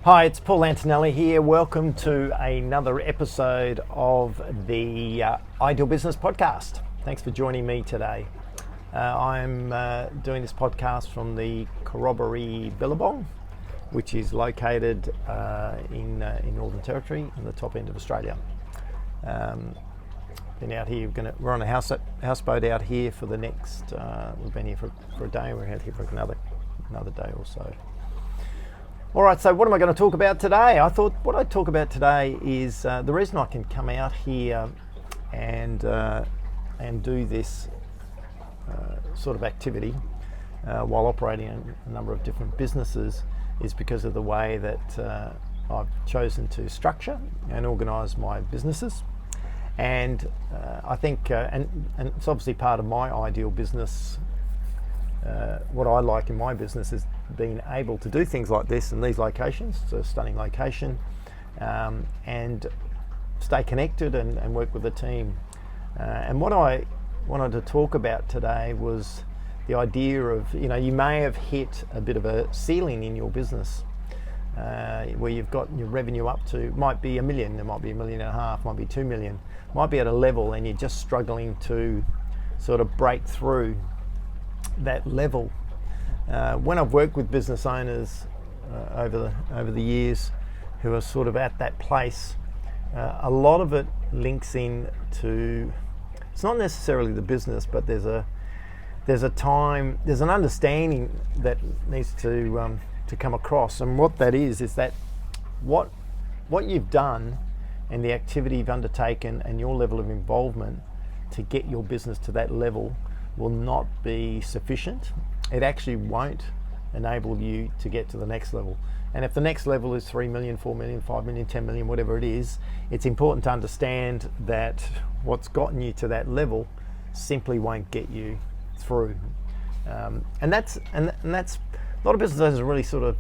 Hi, it's Paul Antonelli here. Welcome to another episode of the Ideal Business Podcast. Thanks for joining me today. I'm doing this podcast from the Corroboree Billabong, which is located in Northern Territory, in the top end of Australia. Been out here. We're on a houseboat out here for the next. We've been here for a day. We're out here for another day or so. All right, so what am I going to talk about today? I thought what I'd talk about today is the reason I can come out here and do this sort of activity while operating a number of different businesses is because of the way that I've chosen to structure and organise my businesses. And I think, and it's obviously part of my ideal business. What I like in my business is being able to do things like this in these locations, so a stunning location, and stay connected and work with the team. And what I wanted to talk about today was the idea of, you may have hit a bit of a ceiling in your business where you've got your revenue up to, might be $1 million, there might be $1.5 million, might be $2 million, might be at a level and you're just struggling to sort of break through that level. When I've worked with business owners over the years who are sort of at that place, a lot of it links in to, it's not necessarily the business, but there's an understanding that needs to come across, and what that is that what you've done and the activity you've undertaken and your level of involvement to get your business to that level will not be sufficient. It actually won't enable you to get to the next level. And if the next level is 3 million, 4 million, 5 million, 10 million, whatever it is, it's important to understand that what's gotten you to that level simply won't get you through. And that's a lot of business owners really sort of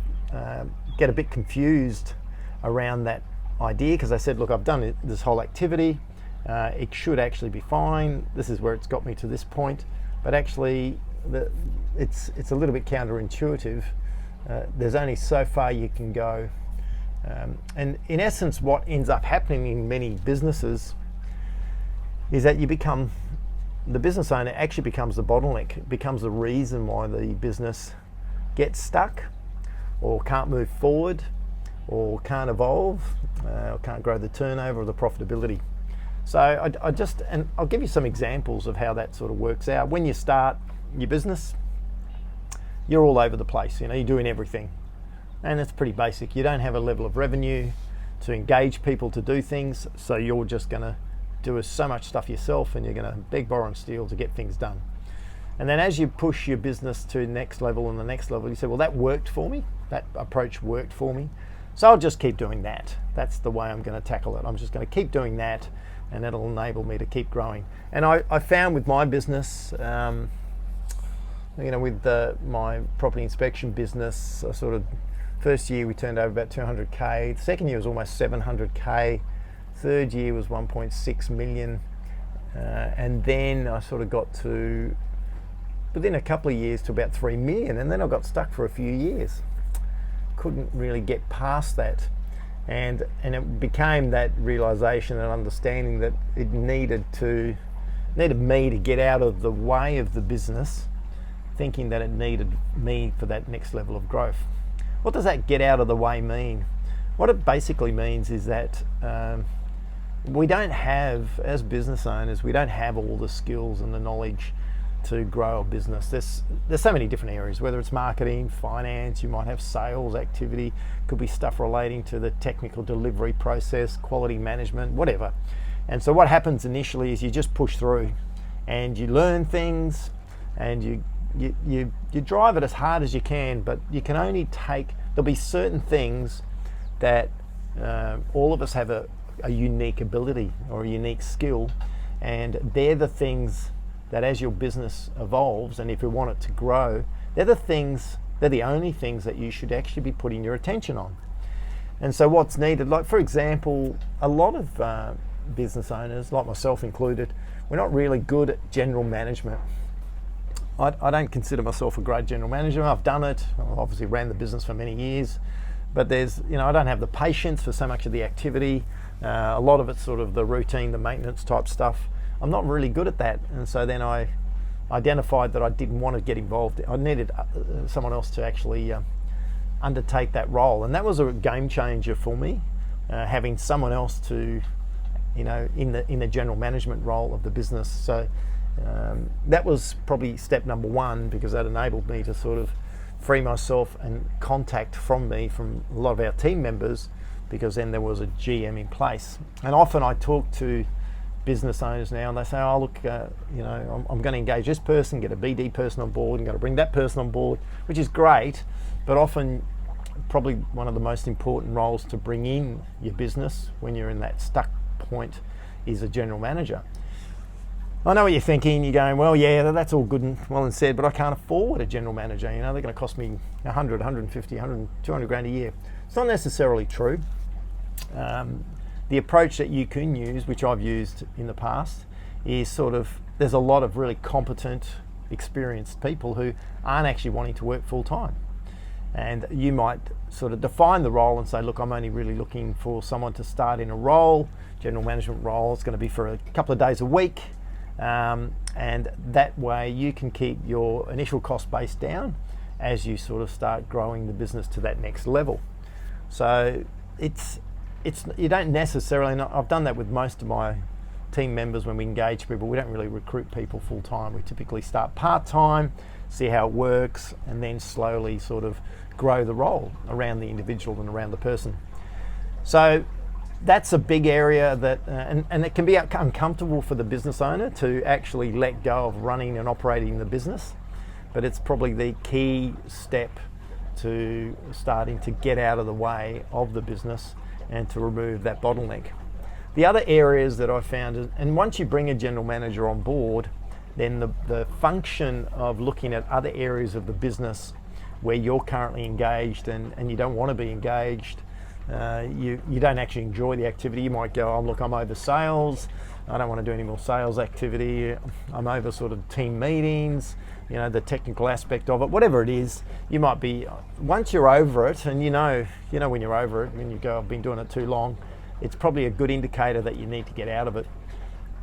get a bit confused around that idea, because they said, look, I've done this whole activity, it should actually be fine, this is where it's got me to this point. But actually, it's a little bit counterintuitive. There's only so far you can go. And in essence, what ends up happening in many businesses is that the business owner actually becomes the bottleneck. It becomes the reason why the business gets stuck or can't move forward or can't evolve or can't grow the turnover or the profitability. So I'll give you some examples of how that sort of works out. When you start your business, you're all over the place, you're doing everything. And it's pretty basic. You don't have a level of revenue to engage people to do things, so you're just gonna do so much stuff yourself and you're gonna beg, borrow and steal to get things done. And then as you push your business to the next level and the next level, you say, well, that worked for me, that approach worked for me, so I'll just keep doing that. That's the way I'm gonna tackle it. I'm just gonna keep doing that, and that'll enable me to keep growing. And I found with my business, with my property inspection business, first year we turned over about 200K, the second year was almost 700K, third year was 1.6 million, and then I sort of got to, within a couple of years, to about 3 million, and then I got stuck for a few years. Couldn't really get past that. And it became that realization and understanding that it needed me to get out of the way of the business, thinking that it needed me for that next level of growth. What does that get out of the way mean? What it basically means is that we don't have, as business owners, we don't have all the skills and the knowledge to grow a business. There's so many different areas, whether it's marketing, finance, you might have sales activity, could be stuff relating to the technical delivery process, quality management, whatever. And so what happens initially is you just push through and you learn things and you drive it as hard as you can, but you can only there'll be certain things that all of us have a unique ability or a unique skill, and they're the things that as your business evolves and if you want it to grow, they're the only things that you should actually be putting your attention on. And so what's needed, like for example, a lot of business owners, like myself included, we're not really good at general management. I don't consider myself a great general manager. I've done it. I obviously ran the business for many years, but there's, I don't have the patience for so much of the activity. A lot of it's sort of the routine, the maintenance type stuff. I'm not really good at that, and so then I identified that I didn't want to get involved. I needed someone else to actually undertake that role, and that was a game changer for me, having someone else to, in the general management role of the business. So that was probably step number one, because that enabled me to sort of free myself and contact from a lot of our team members, because then there was a GM in place. And often I talk to business owners now, and they say, oh look, I'm going to engage this person, get a BD person on board, and going to bring that person on board, which is great, but often probably one of the most important roles to bring in your business when you're in that stuck point is a general manager. I know what you're thinking. You're going, well, yeah, that's all good and well and said, but I can't afford a general manager. They're going to cost me 100, 150, 100, 200 grand a year. It's not necessarily true. The approach that you can use, which I've used in the past, is there's a lot of really competent, experienced people who aren't actually wanting to work full time. And you might sort of define the role and say, look, I'm only really looking for someone to start in a role, general management role. It's going to be for a couple of days a week. And that way you can keep your initial cost base down as you sort of start growing the business to that next level. So you don't necessarily, I've done that with most of my team members. When we engage people, we don't really recruit people full time. We typically start part time, see how it works, and then slowly sort of grow the role around the individual and around the person. So that's a big area that, and it can be uncomfortable for the business owner to actually let go of running and operating the business, but it's probably the key step to starting to get out of the way of the business and to remove that bottleneck. The other areas that I found, and once you bring a general manager on board, then the function of looking at other areas of the business where you're currently engaged and you don't want to be engaged, you don't actually enjoy the activity. You might go, oh look, I'm over sales, I don't want to do any more sales activity, I'm over sort of team meetings, the technical aspect of it, whatever it is. You might be, once you're over it, and you know when you're over it, when you go, I've been doing it too long, it's probably a good indicator that you need to get out of it.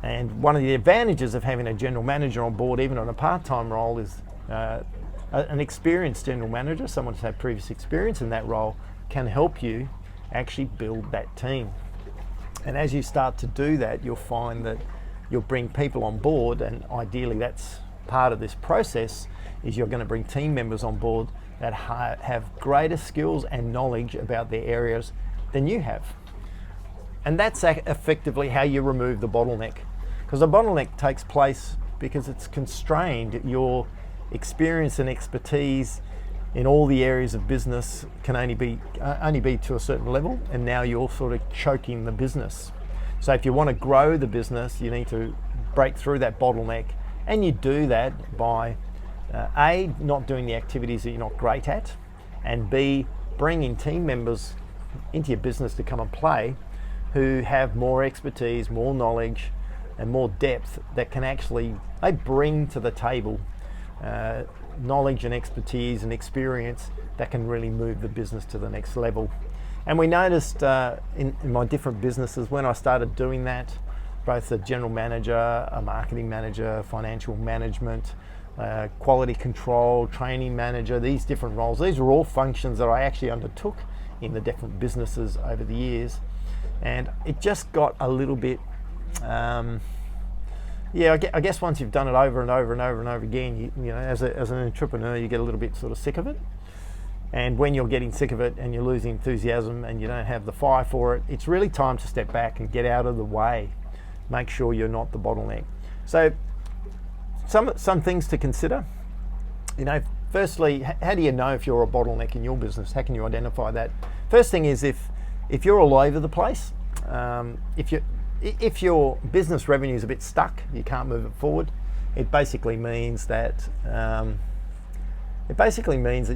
And one of the advantages of having a general manager on board, even on a part-time role, is an experienced general manager, someone who's had previous experience in that role, can help you actually build that team. And as you start to do that, you'll find that you'll bring people on board, and ideally that's part of this process, is you're going to bring team members on board that have greater skills and knowledge about their areas than you have. And that's effectively how you remove the bottleneck. Because the bottleneck takes place because it's constrained. Your experience and expertise in all the areas of business can only be to a certain level, and now you're sort of choking the business. So if you want to grow the business, you need to break through that bottleneck, and you do that by A, not doing the activities that you're not great at, and B, bringing team members into your business to come and play who have more expertise, more knowledge, and more depth that can actually, they bring to the table knowledge and expertise and experience that can really move the business to the next level. And we noticed in my different businesses, when I started doing that, both a general manager, a marketing manager, financial management, quality control, training manager, these different roles, these are all functions that I actually undertook in the different businesses over the years. And it just got a little bit, I guess once you've done it over and over and over and over again, as an entrepreneur, you get a little bit sort of sick of it. And when you're getting sick of it and you're losing enthusiasm and you don't have the fire for it, it's really time to step back and get out of the way. Make sure you're not the bottleneck. So some things to consider. Firstly, how do you know if you're a bottleneck in your business? How can you identify that? First thing is if you're all over the place, if your business revenue is a bit stuck, you can't move it forward, it basically means that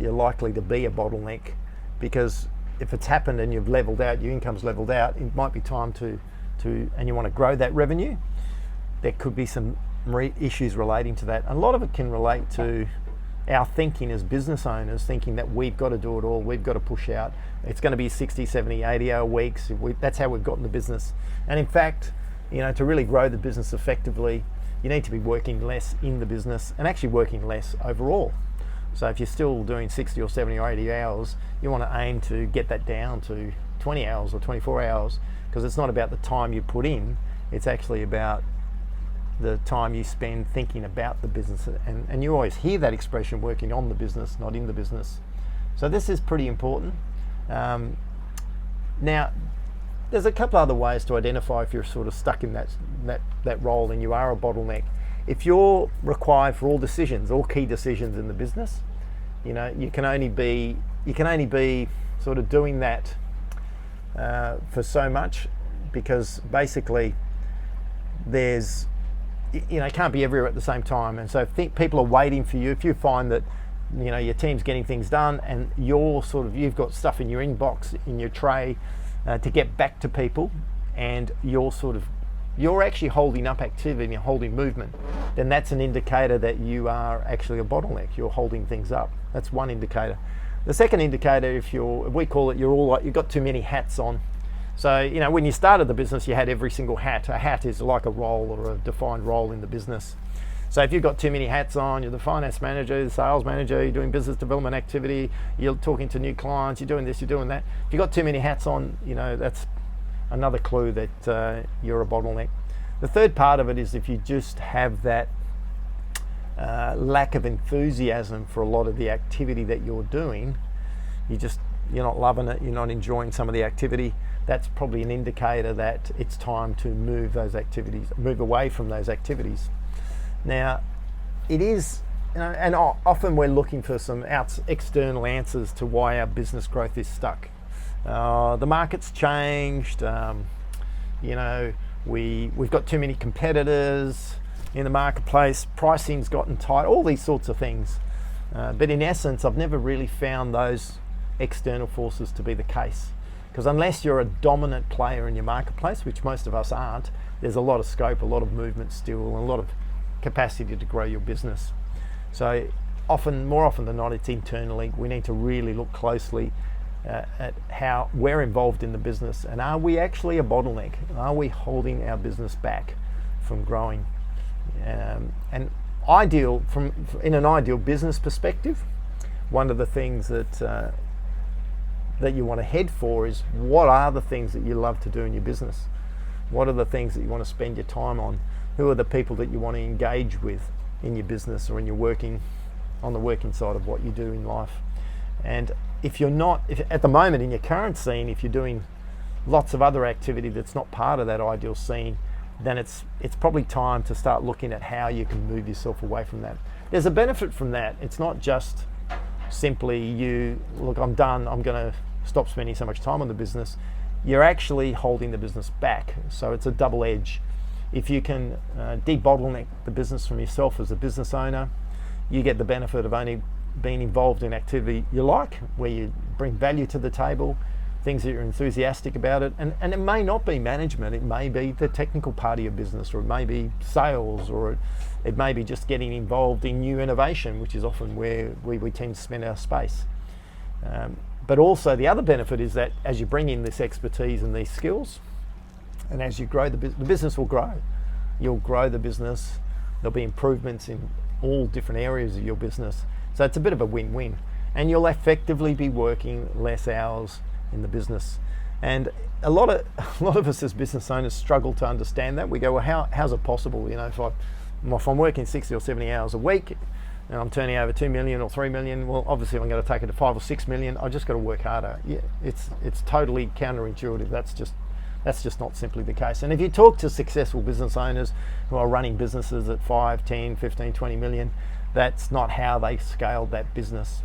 you're likely to be a bottleneck, because if it's happened and you've leveled out, your income's leveled out, it might be time to and you want to grow that revenue. There could be some issues relating to that. A lot of it can relate to our thinking as business owners, thinking that we've got to do it all, we've got to push out. It's going to be 60, 70, 80-hour weeks. That's how we've gotten the business. And in fact, to really grow the business effectively, you need to be working less in the business and actually working less overall. So if you're still doing 60 or 70 or 80 hours, you want to aim to get that down to 20 hours or 24 hours, because it's not about the time you put in, it's actually about the time you spend thinking about the business. And you always hear that expression, working on the business, not in the business. So this is pretty important. Now, there's a couple other ways to identify if you're sort of stuck in that role and you are a bottleneck. If you're required for all decisions, all key decisions in the business, you can only be sort of doing that for so much, because basically it can't be everywhere at the same time. And so if people are waiting for you, if you find that your team's getting things done and you've got stuff in your inbox, in your tray to get back to people, and you're actually holding up activity and holding movement, then that's an indicator that you are actually a bottleneck. You're holding things up. That's one indicator. The second indicator, we call it, you've got too many hats on. So, when you started the business, you had every single hat. A hat is like a role or a defined role in the business. So if you've got too many hats on, you're the finance manager, the sales manager, you're doing business development activity, you're talking to new clients, you're doing this, you're doing that. If you've got too many hats on, that's another clue that you're a bottleneck. The third part of it is if you just have that lack of enthusiasm for a lot of the activity that you're doing, you're not loving it, you're not enjoying some of the activity, that's probably an indicator that it's time to move away from those activities. Now, it is, and often we're looking for some external answers to why our business growth is stuck. The market's changed, we've got too many competitors in the marketplace, pricing's gotten tight, all these sorts of things. But in essence, I've never really found those external forces to be the case. Because unless you're a dominant player in your marketplace, which most of us aren't, there's a lot of scope, a lot of movement still, and a lot of capacity to grow your business. So more often than not, it's internally. We need to really look closely at how we're involved in the business, and are we actually a bottleneck? Are we holding our business back from growing? And in an ideal business perspective, one of the things that you want to head for is, what are the things that you love to do in your business? What are the things that you want to spend your time on? Who are the people that you want to engage with in your business or on the working side of what you do in life? And if at the moment in your current scene, if you're doing lots of other activity that's not part of that ideal scene, then it's probably time to start looking at how you can move yourself away from that. There's a benefit from that. It's not just simply look, I'm done, I'm going to stop spending so much time on the business. You're actually holding the business back. So it's a double edge. If you can de-bottleneck the business from yourself as a business owner, you get the benefit of only being involved in activity you like, where you bring value to the table, things that you're enthusiastic about it. And it may not be management, it may be the technical part of your business, or it may be sales, or it may be just getting involved in new innovation, which is often where we tend to spend our space. But also the other benefit is that as you bring in this expertise and these skills, and as you grow, the business will grow. You'll grow the business. There'll be improvements in all different areas of your business. So it's a bit of a win-win. And you'll effectively be working less hours in the business. And a lot of us as business owners struggle to understand that. We go, well, how's it possible? If I'm working 60 or 70 hours a week and I'm turning over 2 million or 3 million, well, obviously I'm going to take it to 5 or 6 million. I just got to work harder. Yeah, it's totally counterintuitive. That's just not simply the case. And if you talk to successful business owners who are running businesses at 5, 10, 15, 20 million, that's not how they scaled that business.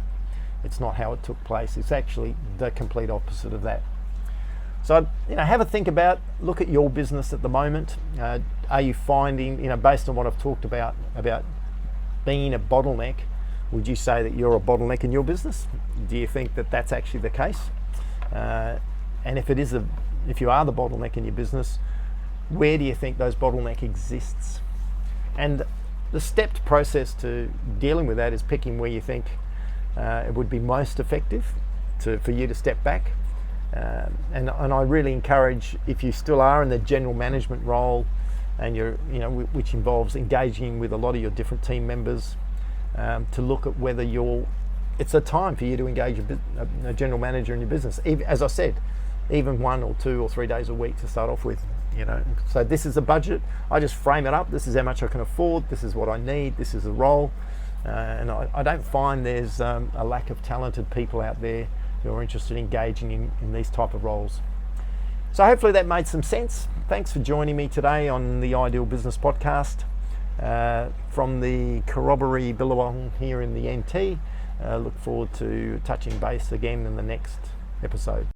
It's not how it took place. It's actually the complete opposite of that. So, have a think look at your business at the moment. Are you finding, based on what I've talked about being a bottleneck, would you say that you're a bottleneck in your business? Do you think that that's actually the case? And if you are the bottleneck in your business, where do you think those bottleneck exists? And the stepped process to dealing with that is picking where you think it would be most effective for you to step back. And I really encourage, if you still are in the general management role, and which involves engaging with a lot of your different team members, to look at whether it's a time for you to engage a general manager in your business. As I said, even 1 or 2 or 3 days a week to start off with. So this is a budget. I just frame it up. This is how much I can afford. This is what I need. This is the role. And I don't find there's a lack of talented people out there who are interested in engaging in these type of roles. So hopefully that made some sense. Thanks for joining me today on the Ideal Business Podcast from the Corroboree Billabong here in the NT. Look forward to touching base again in the next episode.